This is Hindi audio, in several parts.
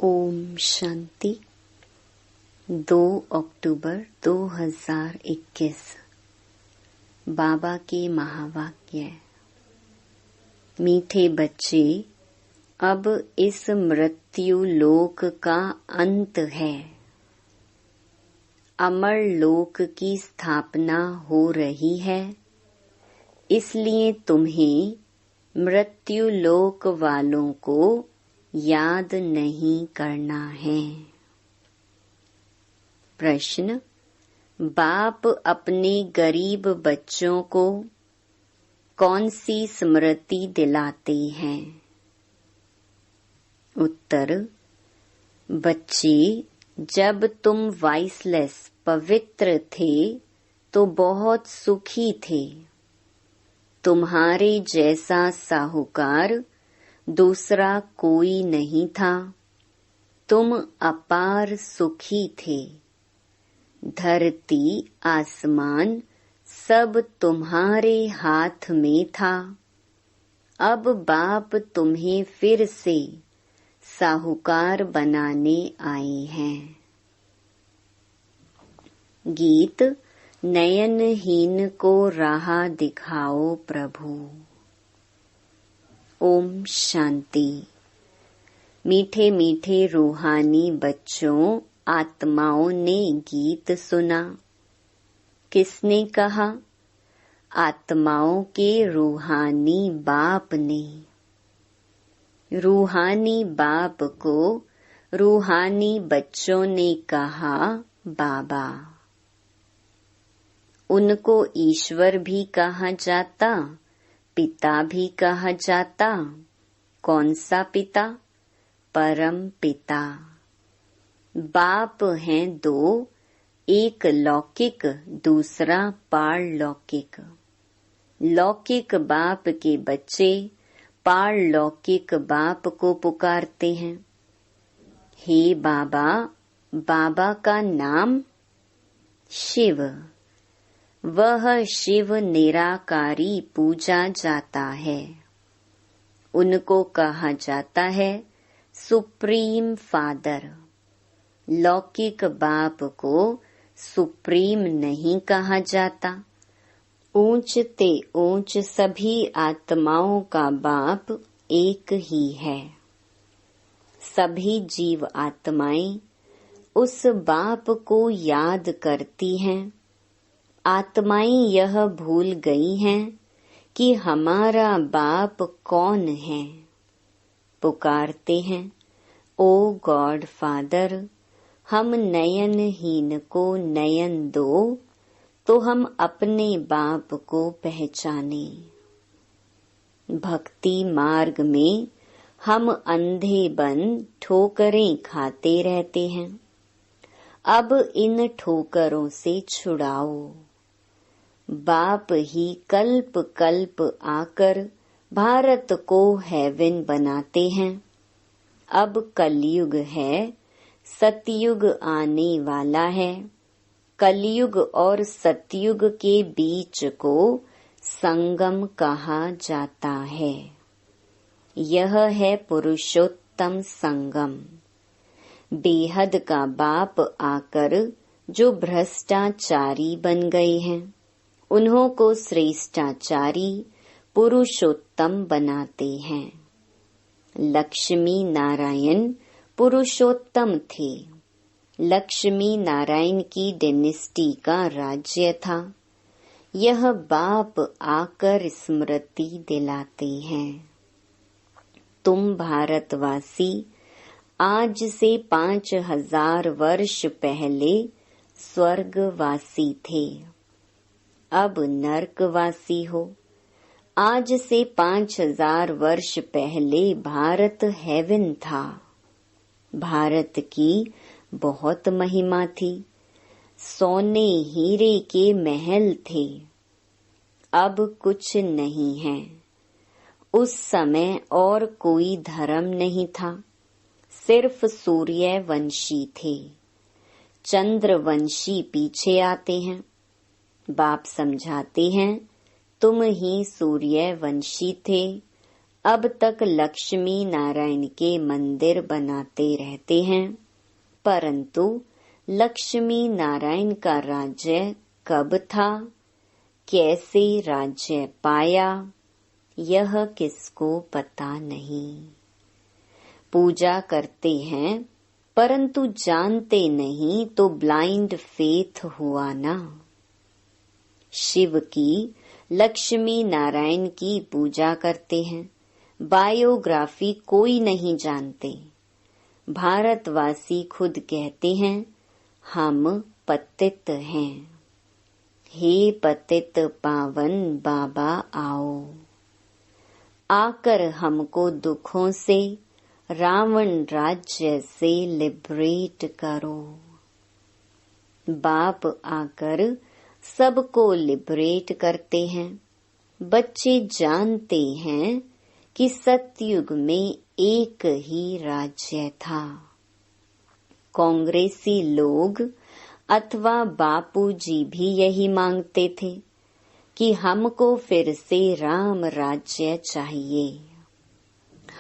ओम शांति। 2 अक्टूबर 2021। बाबा के महावाक्य। मीठे बच्चे, अब इस मृत्यु लोक का अंत है। अमर लोक की स्थापना हो रही है, इसलिए तुम्हें मृत्यु लोक वालों को याद नहीं करना है। प्रश्न। बाप अपने गरीब बच्चों को कौन सी स्मृति दिलाते हैं? उत्तर। बच्चे, जब तुम वाइसलेस पवित्र थे तो बहुत सुखी थे। तुम्हारे जैसा साहूकार दूसरा कोई नहीं था। तुम अपार सुखी थे। धरती आसमान सब तुम्हारे हाथ में था। अब बाप तुम्हें फिर से साहूकार बनाने आए हैं। गीत। नयनहीन को राह दिखाओ प्रभु। ओम शांति। मीठे मीठे रूहानी बच्चों, आत्माओं ने गीत सुना। किसने कहा? आत्माओं के रूहानी बाप ने। रूहानी बाप को रूहानी बच्चों ने कहा बाबा। उनको ईश्वर भी कहा जाता, पिता भी कहा जाता। कौन सा पिता? परम पिता। बाप हैं दो, एक लौकिक, दूसरा पारलौकिक। लौकिक बाप के बच्चे पारलौकिक बाप को पुकारते हैं। हे बाबा। बाबा का नाम शिव। वह शिव निराकारी पूजा जाता है। उनको कहा जाता है सुप्रीम फादर। लौकिक बाप को सुप्रीम नहीं कहा जाता। ऊंच ते ऊंच सभी आत्माओं का बाप एक ही है। सभी जीव आत्माएं उस बाप को याद करती हैं। आत्माएं यह भूल गई हैं कि हमारा बाप कौन है। पुकारते हैं, ओ गॉड फादर, हम नयनहीन को नयन दो तो हम अपने बाप को पहचाने। भक्ति मार्ग में हम अंधे बन ठोकरें खाते रहते हैं। अब इन ठोकरों से छुड़ाओ। बाप ही कल्प कल्प आकर भारत को हेवन बनाते हैं। अब कलयुग है, सतयुग आने वाला है। कलयुग और सतयुग के बीच को संगम कहा जाता है। यह है पुरुषोत्तम संगम। बेहद का बाप आकर जो भ्रष्टाचारी बन गए हैं, उन्हों को श्रेष्ठाचारी पुरुषोत्तम बनाते हैं। लक्ष्मी नारायण पुरुषोत्तम थे। लक्ष्मी नारायण की डिनेस्टी का राज्य था। यह बाप आकर स्मृति दिलाते हैं। तुम भारतवासी आज से 5000 वर्ष पहले स्वर्गवासी थे। अब नरकवासी हो। आज से 5000 वर्ष पहले भारत हेवन था। भारत की बहुत महिमा थी। सोने हीरे के महल थे। अब कुछ नहीं है। उस समय और कोई धर्म नहीं था। सिर्फ सूर्यवंशी थे। चंद्रवंशी पीछे आते हैं। बाप समझाते हैं, तुम ही सूर्यवंशी थे, अब तक लक्ष्मी नारायण के मंदिर बनाते रहते हैं, परंतु लक्ष्मी नारायण का राज्य कब था, कैसे राज्य पाया, यह किसको पता नहीं। पूजा करते हैं परंतु जानते नहीं तो ब्लाइंड फेथ हुआ ना। शिव की, लक्ष्मी नारायण की पूजा करते हैं, बायोग्राफी कोई नहीं जानते। भारतवासी खुद कहते हैं हम पतित हैं। हे पतित पावन बाबा आओ, आकर हमको दुखों से, रावण राज्य से लिबरेट करो। बाप आकर सबको लिबरेट करते हैं। बच्चे जानते हैं कि सतयुग में एक ही राज्य था। कांग्रेसी लोग अथवा बापूजी भी यही मांगते थे कि हमको फिर से राम राज्य चाहिए।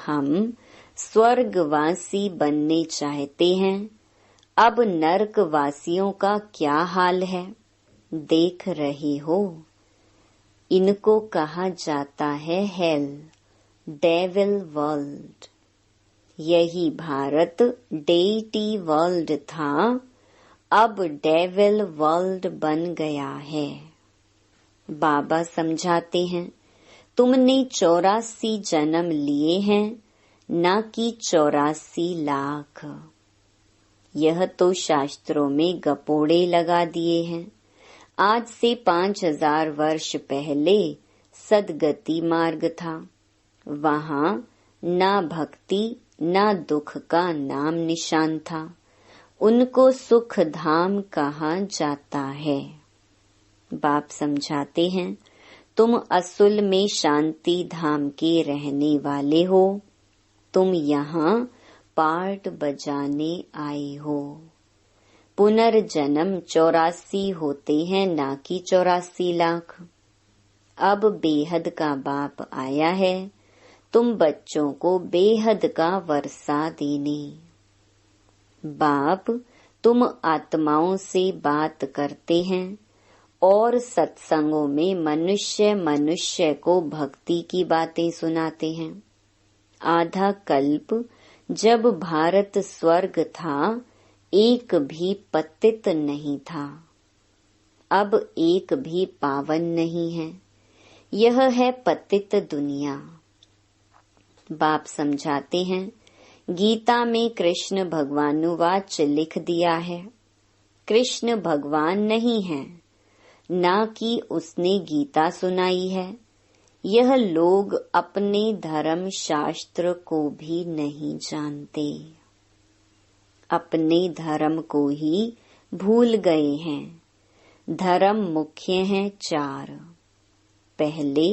हम स्वर्गवासी बनने चाहते हैं। अब नरकवासियों का क्या हाल है, देख रहे हो। इनको कहा जाता है हेल, डेविल वर्ल्ड। यही भारत डेटी वर्ल्ड था, अब डेविल वर्ल्ड बन गया है। बाबा समझाते हैं तुमने 84 जन्म लिए हैं, न कि 84 लाख। यह तो शास्त्रों में गपोड़े लगा दिए हैं। आज से 5000 वर्ष पहले सदगति मार्ग था। वहाँ न भक्ति न दुख का नाम निशान था। उनको सुख धाम कहा जाता है। बाप समझाते हैं तुम असल में शांति धाम के रहने वाले हो। तुम यहाँ पार्ट बजाने आए हो। पुनर्जन्म 84 होते हैं, ना कि 84 लाख। अब बेहद का बाप आया है, तुम बच्चों को बेहद का वर्षा देने। बाप तुम आत्माओं से बात करते हैं और सत्संगों में मनुष्य को भक्ति की बातें सुनाते हैं। आधा कल्प जब भारत स्वर्ग था, एक भी पतित नहीं था। अब एक भी पावन नहीं है। यह है पतित दुनिया। बाप समझाते हैं गीता में कृष्ण भगवानुवाच लिख दिया है। कृष्ण भगवान नहीं है, ना कि उसने गीता सुनाई है। यह लोग अपने धर्म शास्त्र को भी नहीं जानते। अपने धर्म को ही भूल गए हैं। धर्म मुख्य हैं 4। पहले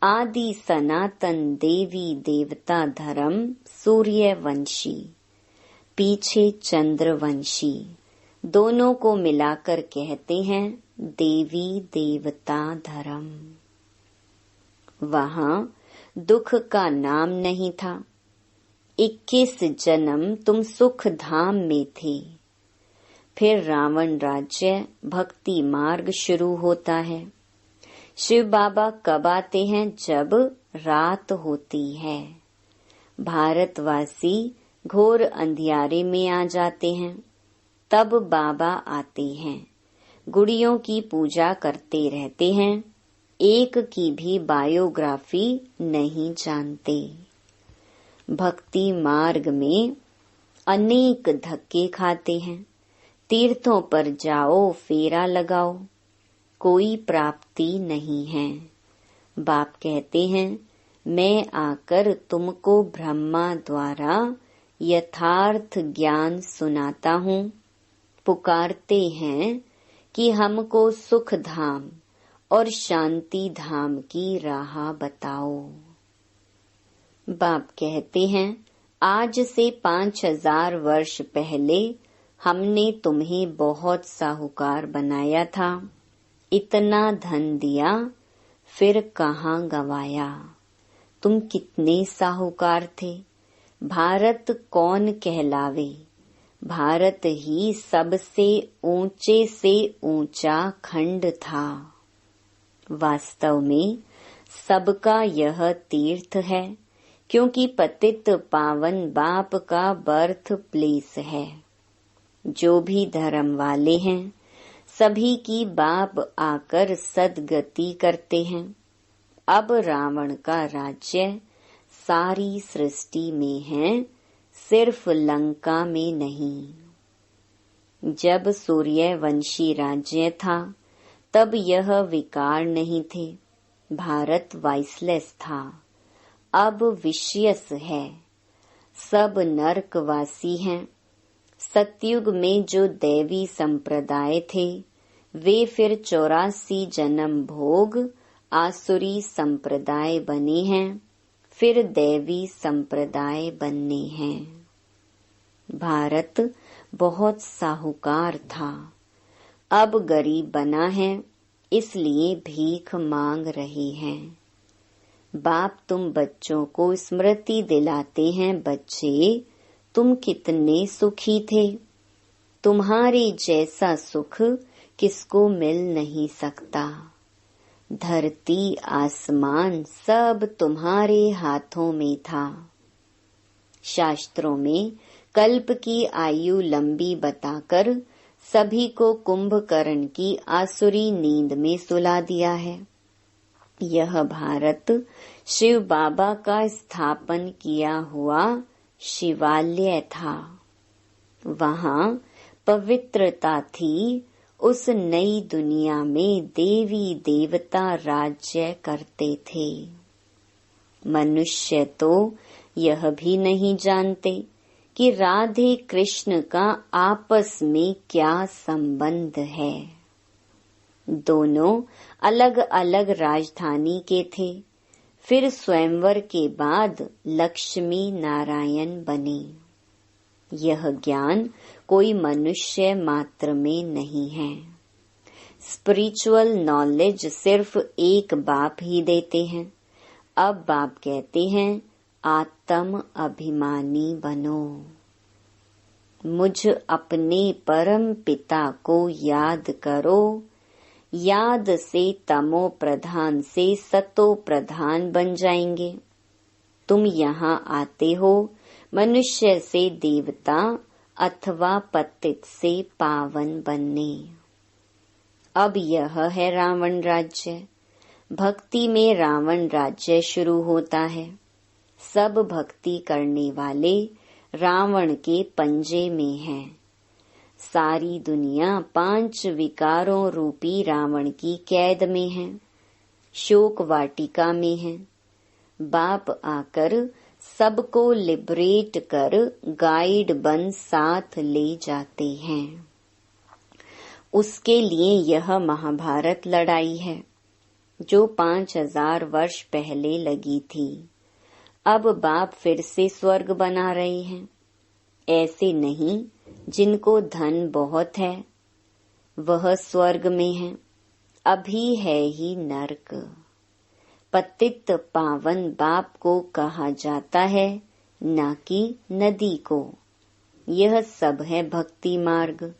आदि सनातन देवी देवता धर्म सूर्यवंशी, पीछे चंद्रवंशी। दोनों को मिलाकर कहते हैं देवी देवता धर्म। वहाँ दुख का नाम नहीं था। 21 जन्म तुम सुख धाम में थे। फिर रावण राज्य भक्ति मार्ग शुरू होता है। शिव बाबा कब आते हैं? जब रात होती है। भारतवासी घोर अंधियारे में आ जाते हैं, तब बाबा आते हैं। गुड़ियों की पूजा करते रहते हैं, एक की भी बायोग्राफी नहीं जानते। भक्ति मार्ग में अनेक धक्के खाते हैं। तीर्थों पर जाओ, फेरा लगाओ, कोई प्राप्ति नहीं है। बाप कहते हैं मैं आकर तुमको ब्रह्मा द्वारा यथार्थ ज्ञान सुनाता हूँ। पुकारते हैं कि हमको सुख धाम और शांति धाम की राह बताओ। बाप कहते हैं आज से 5000 वर्ष पहले हमने तुम्हें बहुत साहूकार बनाया था। इतना धन दिया, फिर कहाँ गवाया। तुम कितने साहूकार थे। भारत कौन कहलावे, भारत ही सबसे ऊंचे से ऊंचा खंड था। वास्तव में सबका यह तीर्थ है, क्योंकि पतित पावन बाप का बर्थ प्लेस है। जो भी धर्म वाले हैं सभी की बाप आकर सदगति करते हैं। अब रावण का राज्य सारी सृष्टि में है, सिर्फ लंका में नहीं। जब सूर्यवंशी राज्य था तब यह विकार नहीं थे, भारत वाइसलेस था। अब विषयस है, सब नरकवासी हैं। सतयुग में जो दैवी संप्रदाय थे वे फिर 84 जन्म भोग आसुरी संप्रदाय बने हैं, फिर दैवी संप्रदाय बनने हैं। भारत बहुत साहूकार था, अब गरीब बना है, इसलिए भीख मांग रहे हैं। बाप तुम बच्चों को स्मृति दिलाते हैं, बच्चे तुम कितने सुखी थे। तुम्हारे जैसा सुख किसको मिल नहीं सकता। धरती आसमान सब तुम्हारे हाथों में था। शास्त्रों में कल्प की आयु लंबी बताकर सभी को कुंभकर्ण की आसुरी नींद में सुला दिया है। यह भारत शिव बाबा का स्थापन किया हुआ शिवालय था। वहाँ पवित्रता थी। उस नई दुनिया में देवी देवता राज्य करते थे। मनुष्य तो यह भी नहीं जानते कि राधे कृष्ण का आपस में क्या संबंध है। दोनों अलग अलग राजधानी के थे, फिर स्वयंवर के बाद लक्ष्मी नारायण बने। यह ज्ञान कोई मनुष्य मात्र में नहीं है। स्पिरिचुअल नॉलेज सिर्फ एक बाप ही देते हैं। अब बाप कहते हैं आत्म अभिमानी बनो। मुझ अपने परम पिता को याद करो। याद से तमो प्रधान से सतो प्रधान बन जाएंगे। तुम यहाँ आते हो मनुष्य से देवता अथवा पतित से पावन बनने। अब यह है रावण राज्य। भक्ति में रावण राज्य शुरू होता है। सब भक्ति करने वाले रावण के पंजे में हैं। सारी दुनिया 5 विकारों रूपी रावण की कैद में है, शोक वाटिका में है। बाप आकर सबको लिबरेट कर गाइड बन साथ ले जाते हैं। उसके लिए यह महाभारत लड़ाई है जो 5000 वर्ष पहले लगी थी। अब बाप फिर से स्वर्ग बना रहे हैं। ऐसे नहीं जिनको धन बहुत है वह स्वर्ग में है, अभी है ही नरक। पतित पावन बाप को कहा जाता है, न कि नदी को। यह सब है भक्ति मार्ग।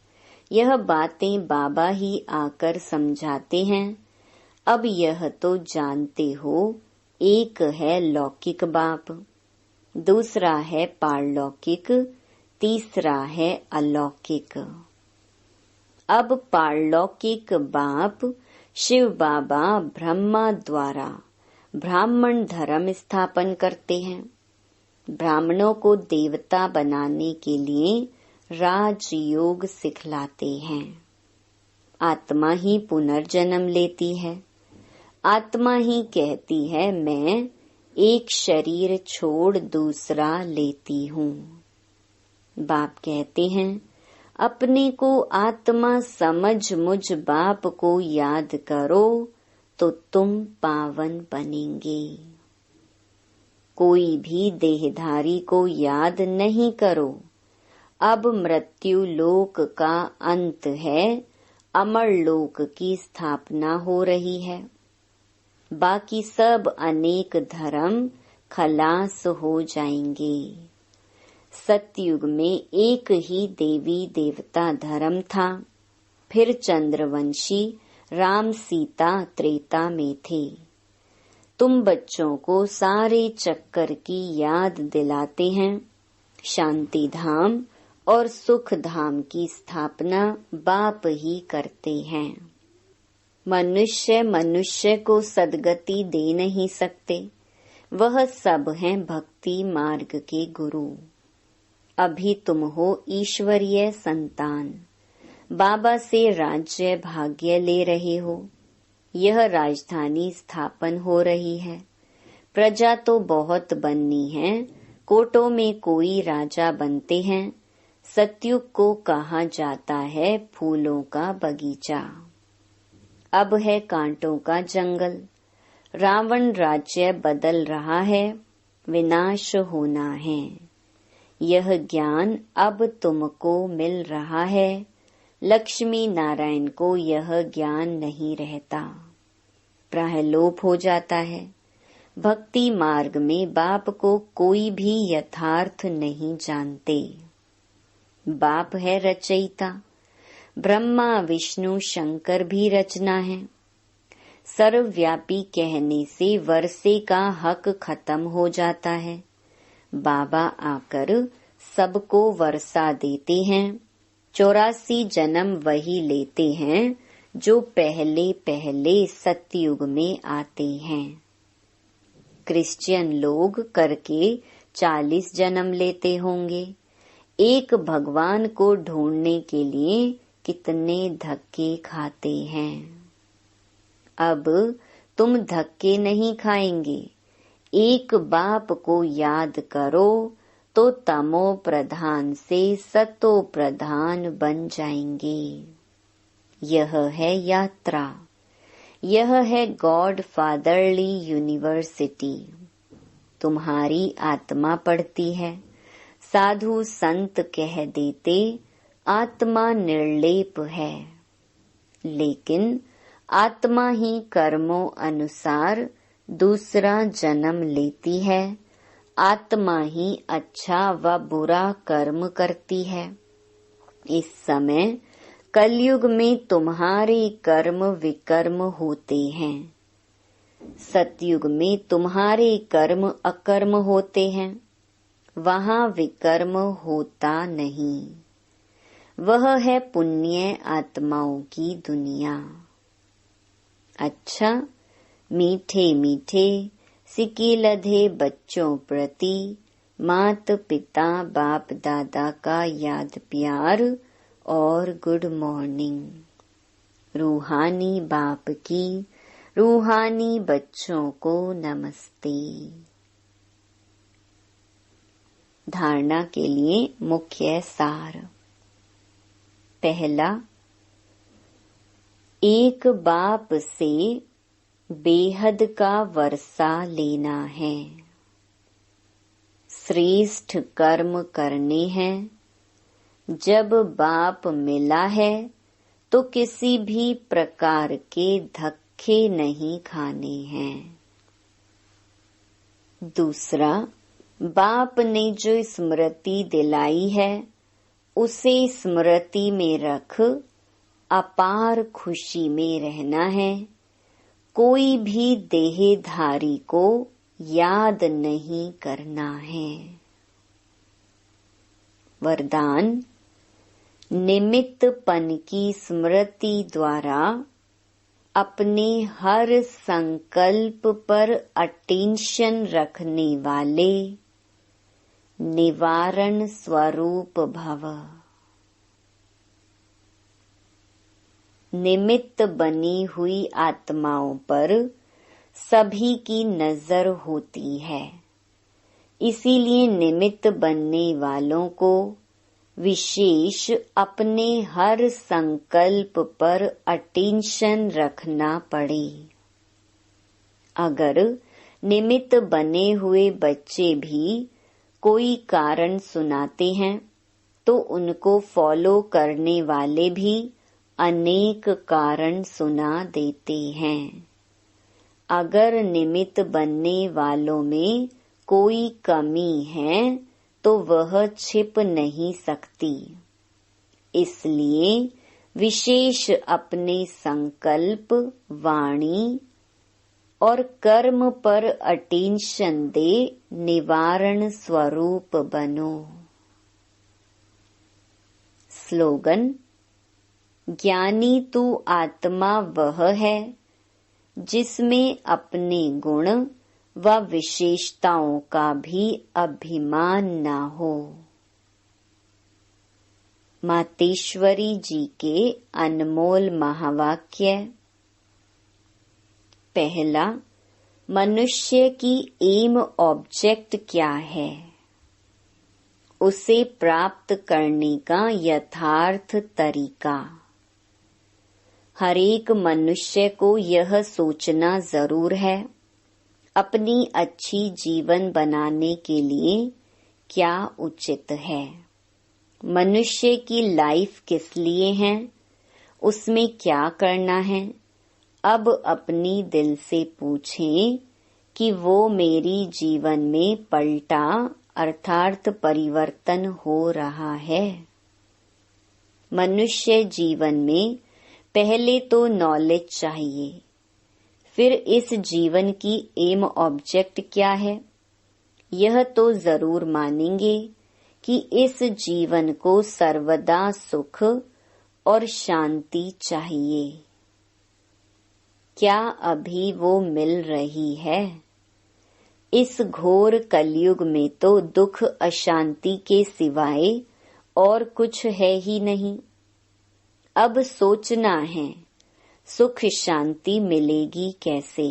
यह बातें बाबा ही आकर समझाते हैं। अब यह तो जानते हो, एक है लौकिक बाप, दूसरा है पारलौकिक, तीसरा है अलौकिक। अब पारलौकिक बाप शिव बाबा ब्रह्मा द्वारा ब्राह्मण धर्म स्थापन करते हैं। ब्राह्मणों को देवता बनाने के लिए राजयोग सिखलाते हैं। आत्मा ही पुनर्जन्म लेती है। आत्मा ही कहती है मैं एक शरीर छोड़ दूसरा लेती हूँ। बाप कहते हैं अपने को आत्मा समझ मुझ बाप को याद करो तो तुम पावन बनेंगे। कोई भी देहधारी को याद नहीं करो। अब मृत्यु लोक का अंत है, अमर लोक की स्थापना हो रही है। बाकी सब अनेक धर्म खलास हो जाएंगे। सतयुग में एक ही देवी देवता धर्म था, फिर चंद्रवंशी राम सीता त्रेता में थे। तुम बच्चों को सारे चक्कर की याद दिलाते हैं। शांति धाम और सुख धाम की स्थापना बाप ही करते हैं। मनुष्य मनुष्य को सद्गति दे नहीं सकते, वह सब हैं भक्ति मार्ग के गुरु। अभी तुम हो ईश्वरीय संतान, बाबा से राज्य भाग्य ले रहे हो। यह राजधानी स्थापन हो रही है। प्रजा तो बहुत बननी है, कोटों में कोई राजा बनते हैं। सतयुग को कहा जाता है फूलों का बगीचा, अब है कांटों का जंगल। रावण राज्य बदल रहा है, विनाश होना है। यह ज्ञान अब तुमको मिल रहा है, लक्ष्मी नारायण को यह ज्ञान नहीं रहता, प्राय लोप हो जाता है। भक्ति मार्ग में बाप को कोई भी यथार्थ नहीं जानते। बाप है रचयिता, ब्रह्मा विष्णु शंकर भी रचना है। सर्वव्यापी कहने से वर्षे का हक खत्म हो जाता है। बाबा आकर सबको वर्षा देते हैं। 84 जन्म वही लेते हैं जो पहले पहले सतयुग में आते हैं। क्रिश्चियन लोग करके 40 जन्म लेते होंगे। एक भगवान को ढूंढने के लिए कितने धक्के खाते हैं। अब तुम धक्के नहीं खाएंगे। एक बाप को याद करो तो तमो प्रधान से सतो प्रधान बन जाएंगे। यह है यात्रा, यह है गॉड फादरली यूनिवर्सिटी। तुम्हारी आत्मा पढ़ती है। साधु संत कह देते आत्मा निर्लेप है, लेकिन आत्मा ही कर्मों अनुसार दूसरा जन्म लेती है। आत्मा ही अच्छा व बुरा कर्म करती है। इस समय कलयुग में तुम्हारे कर्म विकर्म होते हैं। सतयुग में तुम्हारे कर्म अकर्म होते हैं। वहाँ विकर्म होता नहीं। वह है पुण्य आत्माओं की दुनिया। अच्छा, मीठे मीठे सिक्के लधे बच्चों प्रति मात पिता बाप दादा का याद प्यार और गुड मॉर्निंग। रूहानी बाप की रूहानी बच्चों को नमस्ते। धारणा के लिए मुख्य सार। पहला, एक बाप से बेहद का वर्षा लेना है। श्रेष्ठ कर्म करने हैं। जब बाप मिला है तो किसी भी प्रकार के धक्के नहीं खाने हैं। दूसरा, बाप ने जो स्मृति दिलाई है उसे स्मृति में रख अपार खुशी में रहना है। कोई भी देहधारी को याद नहीं करना है। वरदान, निमित्तपन की स्मृति द्वारा अपने हर संकल्प पर अटेंशन रखने वाले निवारण स्वरूप भव। निमित्त बनी हुई आत्माओं पर सभी की नजर होती है, इसीलिए निमित्त बनने वालों को विशेष अपने हर संकल्प पर अटेंशन रखना पड़े। अगर निमित्त बने हुए बच्चे भी कोई कारण सुनाते हैं तो उनको फॉलो करने वाले भी अनेक कारण सुना देते हैं। अगर निमित्त बनने वालों में कोई कमी है तो वह छिप नहीं सकती। इसलिए विशेष अपने संकल्प, वाणी और कर्म पर अटेंशन दे निवारण स्वरूप बनो। स्लोगन: ज्ञानी तू आत्मा वह है जिसमें अपने गुण व विशेषताओं का भी अभिमान न हो। मातेश्वरी जी के अनमोल महावाक्य। पहला, मनुष्य की एम ऑब्जेक्ट क्या है, उसे प्राप्त करने का यथार्थ तरीका। हरेक मनुष्य को यह सोचना जरूर है, अपनी अच्छी जीवन बनाने के लिए क्या उचित है। मनुष्य की लाइफ किस लिए है, उसमें क्या करना है। अब अपनी दिल से पूछें कि वो मेरी जीवन में पलटा अर्थात परिवर्तन हो रहा है। मनुष्य जीवन में पहले तो नॉलेज चाहिए, फिर इस जीवन की एम ऑब्जेक्ट क्या है, यह तो जरूर मानेंगे कि इस जीवन को सर्वदा सुख और शांति चाहिए। क्या अभी वो मिल रही है? इस घोर कलयुग में तो दुख अशांति के सिवाय और कुछ है ही नहीं। अब सोचना है, सुख शांति मिलेगी कैसे।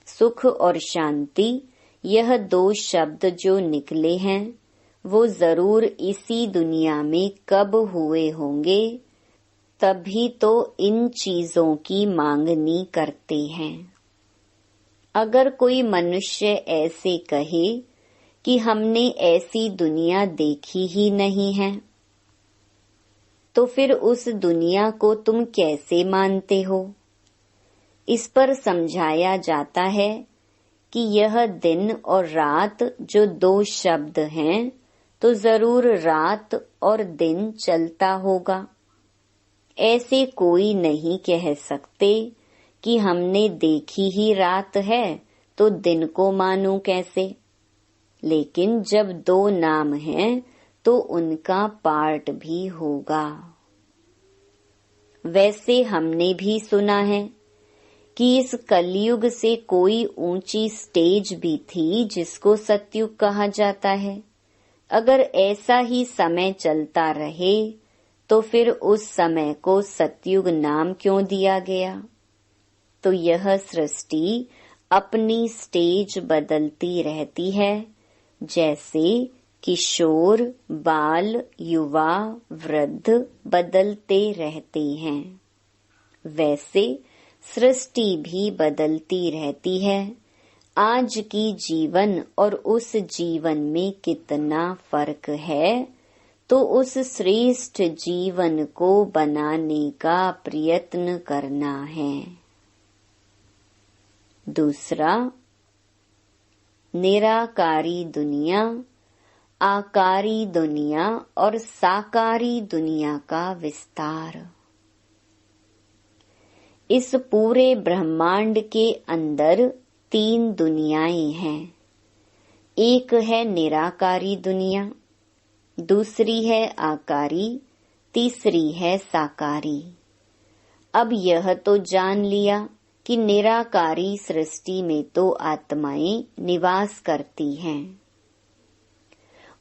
सुख और शांति यह दो शब्द जो निकले हैं वो जरूर इसी दुनिया में कब हुए होंगे, तभी तो इन चीजों की मांगनी करते हैं। अगर कोई मनुष्य ऐसे कहे कि हमने ऐसी दुनिया देखी ही नहीं है, तो फिर उस दुनिया को तुम कैसे मानते हो। इस पर समझाया जाता है कि यह दिन और रात जो दो शब्द हैं, तो जरूर रात और दिन चलता होगा। ऐसे कोई नहीं कह सकते कि हमने देखी ही रात है तो दिन को मानूं कैसे। लेकिन जब दो नाम हैं तो उनका पार्ट भी होगा। वैसे हमने भी सुना है कि इस कलयुग से कोई ऊंची स्टेज भी थी जिसको सतयुग कहा जाता है। अगर ऐसा ही समय चलता रहे तो फिर उस समय को सतयुग नाम क्यों दिया गया। तो यह सृष्टि अपनी स्टेज बदलती रहती है, जैसे किशोर, बाल, युवा, वृद्ध बदलते रहते हैं। वैसे सृष्टि भी बदलती रहती है। आज की जीवन और उस जीवन में कितना फर्क है, तो उस श्रेष्ठ जीवन को बनाने का प्रयत्न करना है। दूसरा, निराकारी दुनिया, आकारी दुनिया और साकारी दुनिया का विस्तार। इस पूरे ब्रह्मांड के अंदर तीन दुनियाएं हैं। एक है निराकारी दुनिया, दूसरी है आकारी, तीसरी है साकारी। अब यह तो जान लिया कि निराकारी सृष्टि में तो आत्माएं निवास करती हैं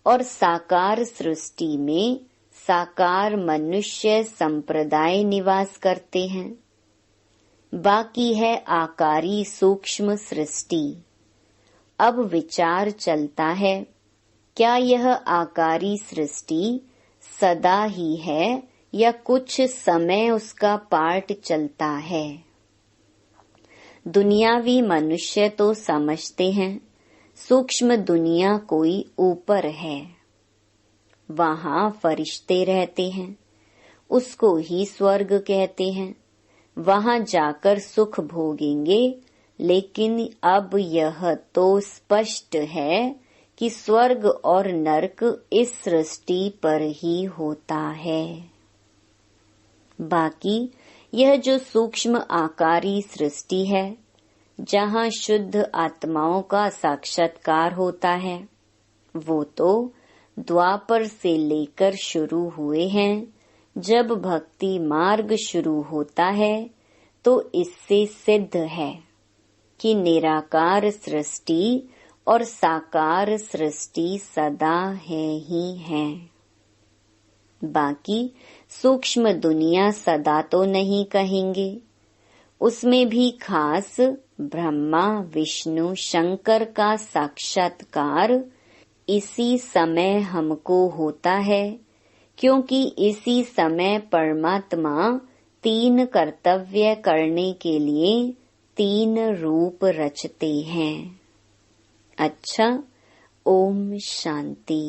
और साकार सृष्टि में साकार मनुष्य संप्रदाय निवास करते हैं। बाकी है आकारी सूक्ष्म सृष्टि। अब विचार चलता है, क्या यह आकारी सृष्टि सदा ही है या कुछ समय उसका पार्ट चलता है। दुनियावी मनुष्य तो समझते हैं सूक्ष्म दुनिया कोई ऊपर है, वहां फरिश्ते रहते हैं, उसको ही स्वर्ग कहते हैं, वहां जाकर सुख भोगेंगे लेकिन अब यह तो स्पष्ट है कि स्वर्ग और नरक इस सृष्टि पर ही होता है। बाकी यह जो सूक्ष्म आकारी सृष्टि है, जहाँ शुद्ध आत्माओं का साक्षात्कार होता है, वो तो द्वापर से लेकर शुरू हुए हैं। जब भक्ति मार्ग शुरू होता है तो इससे सिद्ध है कि निराकार सृष्टि और साकार सृष्टि सदा है ही है। बाकी सूक्ष्म दुनिया सदा तो नहीं कहेंगे, उसमें भी खास ब्रह्मा विष्णु शंकर का साक्षात्कार इसी समय हमको होता है, क्योंकि इसी समय परमात्मा 3 कर्तव्य करने के लिए 3 रूप रचते हैं। अच्छा, ओम शांति।